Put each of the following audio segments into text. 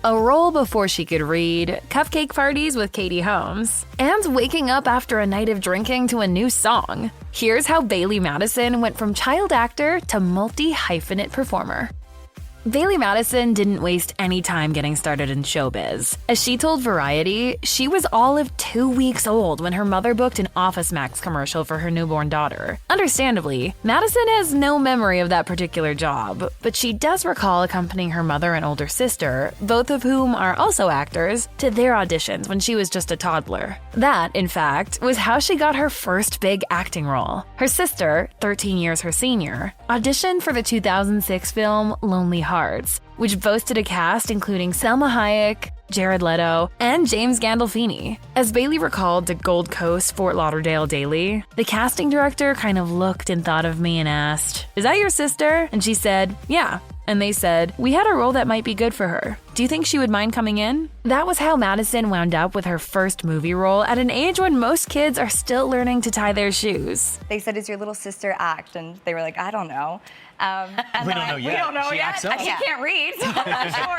a role before she could read, cupcake parties with Katie Holmes, and waking up after a night of drinking to a new song. Here's how Bailee Madison went from child actor to multi-hyphenate performer. Bailee Madison didn't waste any time getting started in showbiz. As she told Variety, she was all of 2 weeks old when her mother booked an Office Max commercial for her newborn daughter. Understandably, Madison has no memory of that particular job, but she does recall accompanying her mother and older sister, both of whom are also actors, to their auditions when she was just a toddler. That, in fact, was how she got her first big acting role. Her sister, 13 years her senior, auditioned for the 2006 film Lonely Hearts, which boasted a cast including Selma Hayek, Jared Leto, and James Gandolfini. As Bailee recalled to Gold Coast Fort Lauderdale Daily, the casting director kind of looked and thought of me and asked, "Is that your sister?" And she said, "Yeah." And they said, "We had a role that might be good for her. Do you think she would mind coming in?" That was how Madison wound up with her first movie role at an age when most kids are still learning to tie their shoes. They said, "Is your little sister act?" And they were like, "I don't know." We don't know yet. We don't know She yet. acts up. She can't read, so I'm not sure.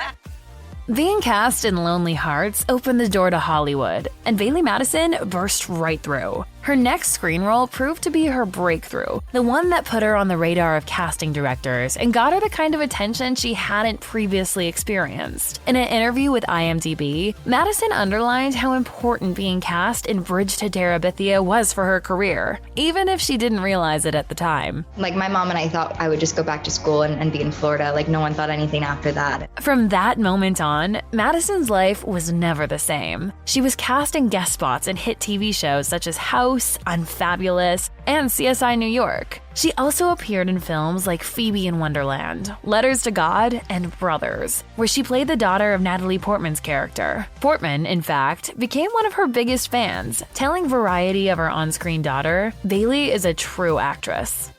Being cast in Lonely Hearts opened the door to Hollywood, and Bailee Madison burst right through. Her next screen role proved to be her breakthrough, the one that put her on the radar of casting directors and got her the kind of attention she hadn't previously experienced. In an interview with IMDb, Madison underlined how important being cast in Bridge to Terabithia was for her career, even if she didn't realize it at the time. Like, my mom and I thought I would just go back to school and be in Florida. Like, no one thought anything after that. From that moment on, Madison's life was never the same. She was cast in guest spots in hit TV shows such as House, Unfabulous, and CSI New York. She also appeared in films like Phoebe in Wonderland, Letters to God, and Brothers, where she played the daughter of Natalie Portman's character. Portman, in fact, became one of her biggest fans, telling Variety of her on-screen daughter, "Bailee is a true actress."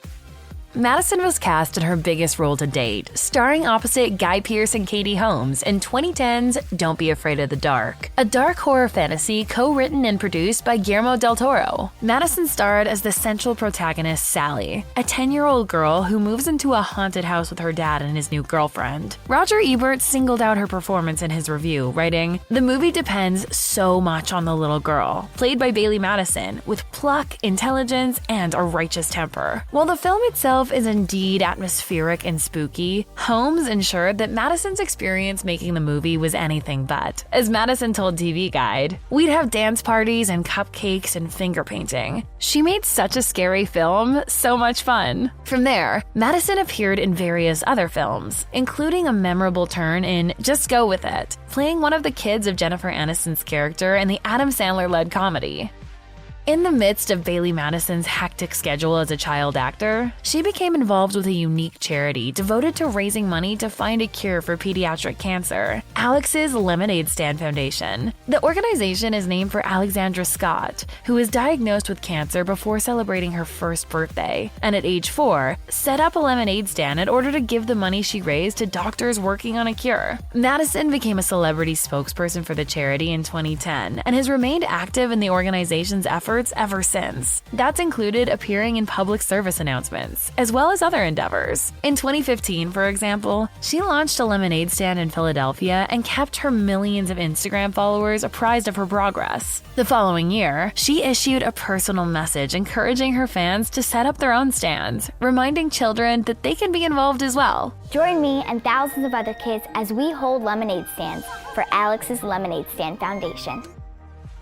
Madison was cast in her biggest role to date, starring opposite Guy Pearce and Katie Holmes in 2010's Don't Be Afraid of the Dark, a dark horror fantasy co-written and produced by Guillermo del Toro. Madison starred as the central protagonist Sally, a 10-year-old girl who moves into a haunted house with her dad and his new girlfriend. Roger Ebert singled out her performance in his review, writing, "The movie depends so much on the little girl, played by Bailee Madison, with pluck, intelligence, and a righteous temper." While the film itself is indeed atmospheric and spooky, Holmes ensured that Madison's experience making the movie was anything but. As Madison told TV Guide, "We'd have dance parties and cupcakes and finger painting. She made such a scary film, so much fun." From there, Madison appeared in various other films, including a memorable turn in Just Go With It, playing one of the kids of Jennifer Aniston's character in the Adam Sandler-led comedy. In the midst of Bailee Madison's hectic schedule as a child actor, she became involved with a unique charity devoted to raising money to find a cure for pediatric cancer, Alex's Lemonade Stand Foundation. The organization is named for Alexandra Scott, who was diagnosed with cancer before celebrating her first birthday, and at age 4, set up a lemonade stand in order to give the money she raised to doctors working on a cure. Madison became a celebrity spokesperson for the charity in 2010 and has remained active in the organization's efforts ever since. That's included appearing in public service announcements, as well as other endeavors. In 2015, for example, she launched a lemonade stand in Philadelphia and kept her millions of Instagram followers apprised of her progress. The following year, she issued a personal message encouraging her fans to set up their own stands, reminding children that they can be involved as well. Join me and thousands of other kids as we hold lemonade stands for Alex's Lemonade Stand Foundation.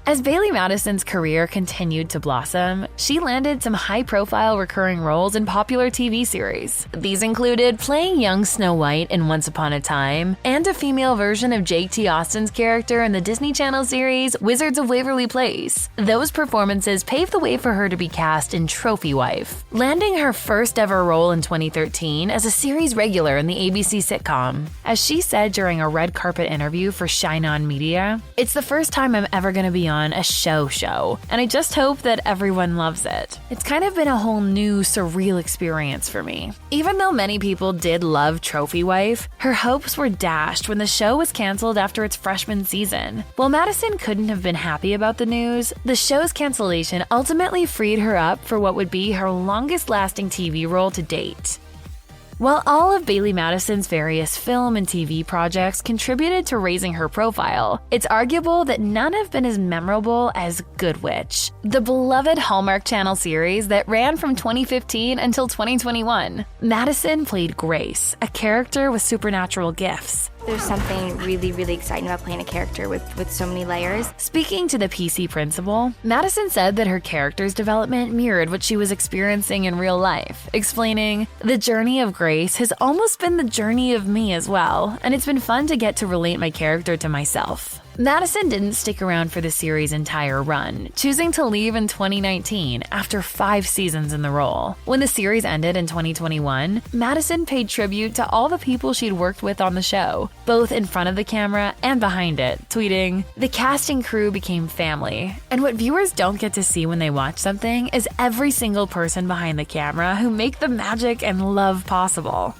As Bailee Madison's career continued to blossom, she landed some high-profile recurring roles in popular TV series. These included playing young Snow White in Once Upon a Time, and a female version of Jake T. Austin's character in the Disney Channel series Wizards of Waverly Place. Those performances paved the way for her to be cast in Trophy Wife, landing her first ever role in 2013 as a series regular in the ABC sitcom. As she said during a red carpet interview for Shine On Media, "It's the first time I'm ever going to be on a show, and I just hope that everyone loves it. It's kind of been a whole new, surreal experience for me." Even though many people did love Trophy Wife, her hopes were dashed when the show was canceled after its freshman season. While Madison couldn't have been happy about the news, the show's cancellation ultimately freed her up for what would be her longest-lasting TV role to date. While all of Bailee Madison's various film and TV projects contributed to raising her profile, it's arguable that none have been as memorable as Good Witch, the beloved Hallmark Channel series that ran from 2015 until 2021. Madison played Grace, a character with supernatural gifts. There's something really, really exciting about playing a character with so many layers. Speaking to the PC principal, Madison said that her character's development mirrored what she was experiencing in real life, explaining, "The journey of Grace has almost been the journey of me as well, and it's been fun to get to relate my character to myself." Madison didn't stick around for the series' entire run, choosing to leave in 2019 after 5 seasons in the role. When the series ended in 2021, Madison paid tribute to all the people she'd worked with on the show, both in front of the camera and behind it, tweeting, "The casting crew became family, and what viewers don't get to see when they watch something is every single person behind the camera who make the magic and love possible."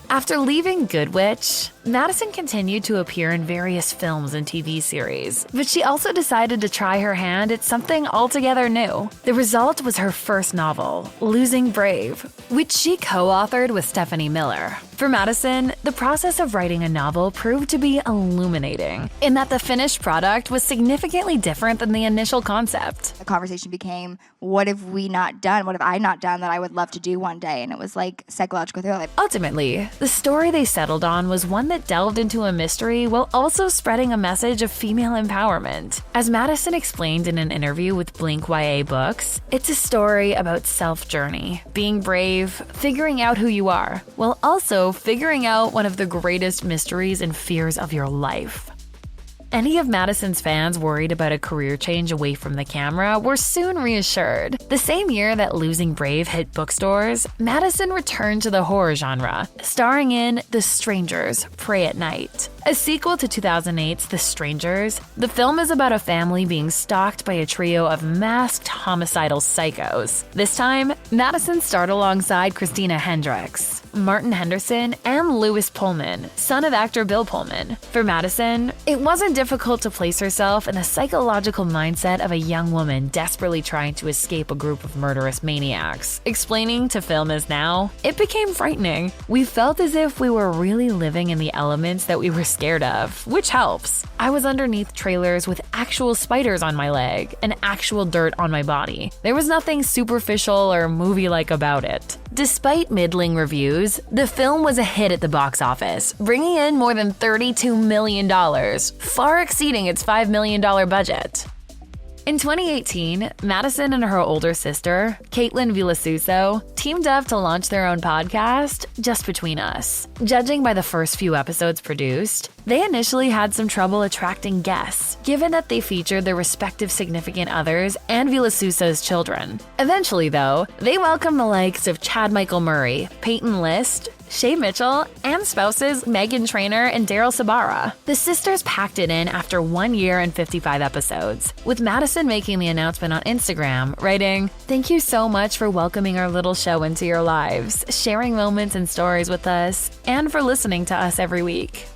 After leaving Good Witch, Madison continued to appear in various films and TV series, but she also decided to try her hand at something altogether new. The result was her first novel, Losing Brave, which she co-authored with Stephanie Miller. For Madison, the process of writing a novel proved to be illuminating, in that the finished product was significantly different than the initial concept. The conversation became, what have we not done? What have I not done that I would love to do one day? And it was like psychological thriller. Ultimately, the story they settled on was one that delved into a mystery while also spreading a message of female empowerment. As Madison explained in an interview with Blink YA Books, it's a story about self-journey, being brave, figuring out who you are, while also figuring out one of the greatest mysteries and fears of your life. Any of Madison's fans worried about a career change away from the camera were soon reassured. The same year that Losing Brave hit bookstores, Madison returned to the horror genre, starring in The Strangers, Pray at Night. A sequel to 2008's The Strangers, the film is about a family being stalked by a trio of masked homicidal psychos. This time, Madison starred alongside Christina Hendricks, Martin Henderson, and Lewis Pullman, son of actor Bill Pullman. For Madison, it wasn't difficult to place herself in the psychological mindset of a young woman desperately trying to escape a group of murderous maniacs. Explaining to Film Is Now, "It became frightening. We felt as if we were really living in the elements that we were scared of, which helps. I was underneath trailers with actual spiders on my leg and actual dirt on my body. There was nothing superficial or movie-like about it." Despite middling reviews, the film was a hit at the box office, bringing in more than $32 million, far exceeding its $5 million budget. In 2018, Madison and her older sister, Katlynn Villasuso, teamed up to launch their own podcast, Just Between Us. Judging by the first few episodes produced, they initially had some trouble attracting guests, given that they featured their respective significant others and Villasuso's children. Eventually, though, they welcomed the likes of Chad Michael Murray, Peyton List, Shay Mitchell, and spouses Meghan Trainor and Daryl Sabara. The sisters packed it in after 1 year and 55 episodes, with Madison making the announcement on Instagram, writing, "Thank you so much for welcoming our little show into your lives, sharing moments and stories with us, and for listening to us every week."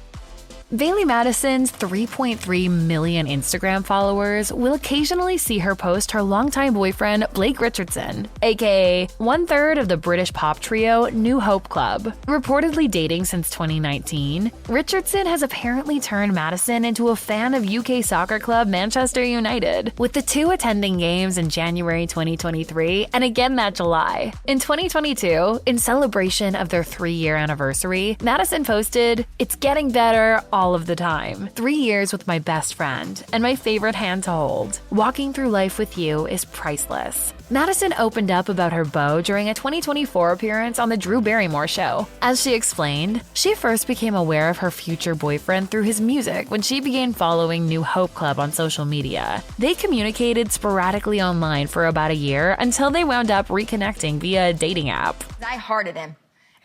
Bailee Madison's 3.3 million Instagram followers will occasionally see her post her longtime boyfriend Blake Richardson, aka 1/3 of the British pop trio New Hope Club. Reportedly dating since 2019, Richardson has apparently turned Madison into a fan of UK soccer club Manchester United, with the two attending games in January 2023 and again that July. In 2022, in celebration of their 3-year anniversary, Madison posted, "It's getting better all of the time. 3 years with my best friend, and my favorite hand to hold. Walking through life with you is priceless." Madison opened up about her beau during a 2024 appearance on The Drew Barrymore Show. As she explained, she first became aware of her future boyfriend through his music when she began following New Hope Club on social media. They communicated sporadically online for about a year until they wound up reconnecting via a dating app. I hearted him,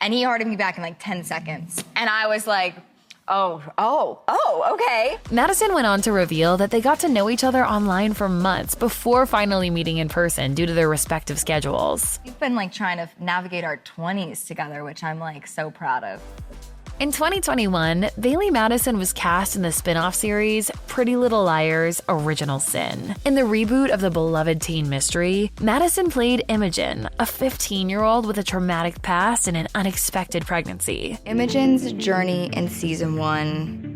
and he hearted me back in like 10 seconds. And I was like, okay. Madison went on to reveal that they got to know each other online for months before finally meeting in person due to their respective schedules. We've been like trying to navigate our 20s together, which I'm like so proud of. In 2021, Bailee Madison was cast in the spin-off series Pretty Little Liars: Original Sin. In the reboot of the beloved teen mystery, Madison played Imogen, a 15-year-old with a traumatic past and an unexpected pregnancy. Imogen's journey in season 1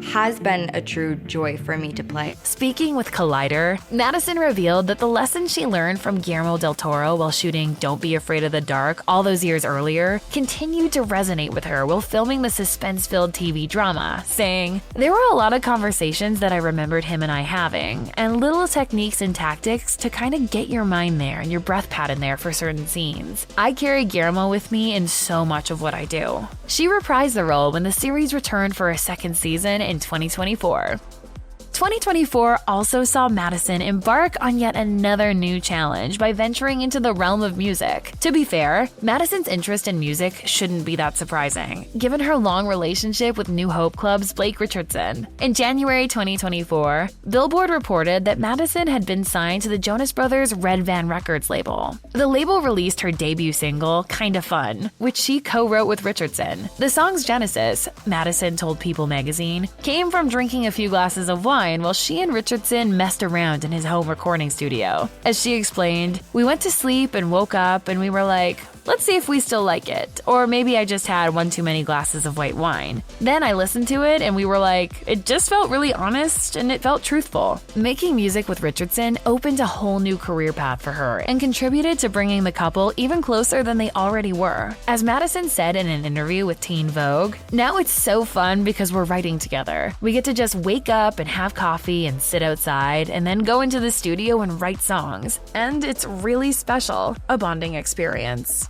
has been a true joy for me to play. Speaking with Collider, Madison revealed that the lessons she learned from Guillermo del Toro while shooting Don't Be Afraid of the Dark all those years earlier continued to resonate with her while filming the suspense-filled TV drama, saying, "There were a lot of conversations that I remembered him and I having, and little techniques and tactics to kind of get your mind there and your breath pattern there for certain scenes. I carry Guillermo with me in so much of what I do." She reprised the role when the series returned for a second season in 2024. 2024 also saw Madison embark on yet another new challenge by venturing into the realm of music. To be fair, Madison's interest in music shouldn't be that surprising, given her long relationship with New Hope Club's Blake Richardson. In January 2024, Billboard reported that Madison had been signed to the Jonas Brothers' Red Van Records label. The label released her debut single, Kinda Fun, which she co-wrote with Richardson. The song's genesis, Madison told People magazine, came from drinking a few glasses of wine while she and Richardson messed around in his home recording studio. As she explained, "We went to sleep and woke up and we were like, let's see if we still like it. Or maybe I just had one too many glasses of white wine. Then I listened to it and we were like, it just felt really honest and it felt truthful." Making music with Richardson opened a whole new career path for her and contributed to bringing the couple even closer than they already were. As Madison said in an interview with Teen Vogue, "Now it's so fun because we're writing together. We get to just wake up and have coffee and sit outside and then go into the studio and write songs. And it's really special, a bonding experience."